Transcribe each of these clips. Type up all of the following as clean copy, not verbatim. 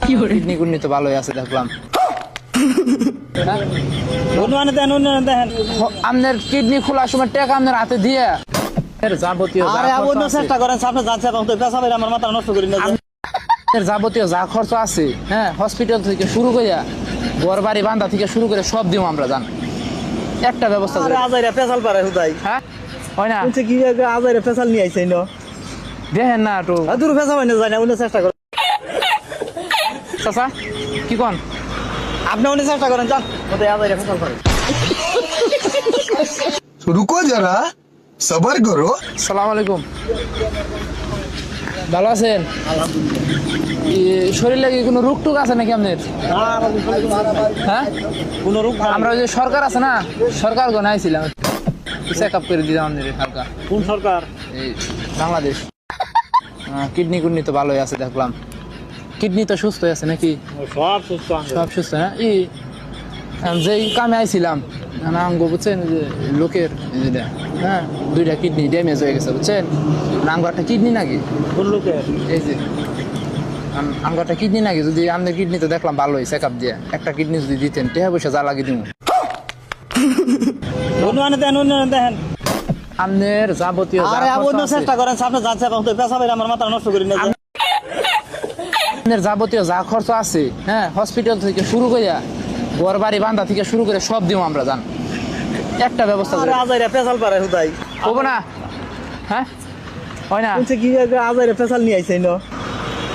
Kidney কুডনি তো ভালোই আছে দেখলাম। আপনার কিডনি খোলার সময় টাকা আপনার হাতে দিয়ে যাবতীয় চেষ্টা করেন সামনে যাচ্ছে আমার মাথা নষ্ট করি না। যাবতীয় যা খরচ আছে, হ্যাঁ, হসপিটাল থেকে শুরু করে ঘর বাড়ি বান্ধা থেকে শুরু করে সব দিব আমরা, জান। একটা ব্যবস্থা করে আজাইরা পেশাল পারে হুদাই, হ্যাঁ হয় না? কি আজাইরা পেশাল নিয়ে আইছে না, দেখেন না একটু দূর পেশা হয় না, যায় না, উনি চেষ্টা করেন। চাচা কি কন, আপনি উনি চেষ্টা করেন, যান ওদের আজাইরা পেশাল পারে। रुको जरा सबर करो। সালাম আলাইকুম, ভালো আছেন? শরীরে কি কোনো রোগ টুক আছে নাকি আপনার? হ্যাঁ, কোন রোগ? আমরা ওই যে সরকার আছে না, সরকার গো আইছিলাম, চেক আপ করে দিলাম আপনার হালকা। কোন সরকার? এই বাংলাদেশ। কিডনি কুডনি তো ভালোই আছে দেখলাম। কিডনি তো সুস্থ আছে নাকি? সব সুস্থ, সব সুস্থ, হ্যাঁ। যেই কামে আইছিলাম আঙ্গ বুঝছেন, যে লোকের হ্যাঁ 2টা কিডনি ড্যামেজ হয়ে গেছে, বুঝছেন? আঙ্গ একটা কিডনি নাকি? কোন লোকের? এই যে আঙ্গ একটা কিডনি নাকি, যদি আপনার কিডনি তো দেখলাম ভালোই, চেক আপ দিয়ে একটা কিডনি যদি দিতেন, টাকা পয়সা যা লাগিয়ে দিব। দেখেন আপনার যাবতীয় চেষ্টা করেন সামনে যাচ্ছে আমার মাথা নষ্ট করি না। আপনার যাবতীয় যা খরচ আছে, হ্যাঁ, হসপিটাল থেকে শুরু করে ঘর বাড়ি বান্ধা থেকে শুরু করে সব দিব আমরা, জান। একটা ব্যবস্থা করে আজাইরা পেশাল পারে হুদাই, হবো না? হ্যাঁ হয় না? কি আজাইরা পেশাল নিয়ে আইছে না,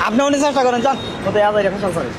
আপনি উনি চেষ্টা করেন, যান ওদের আজাইরা পেশাল পারে।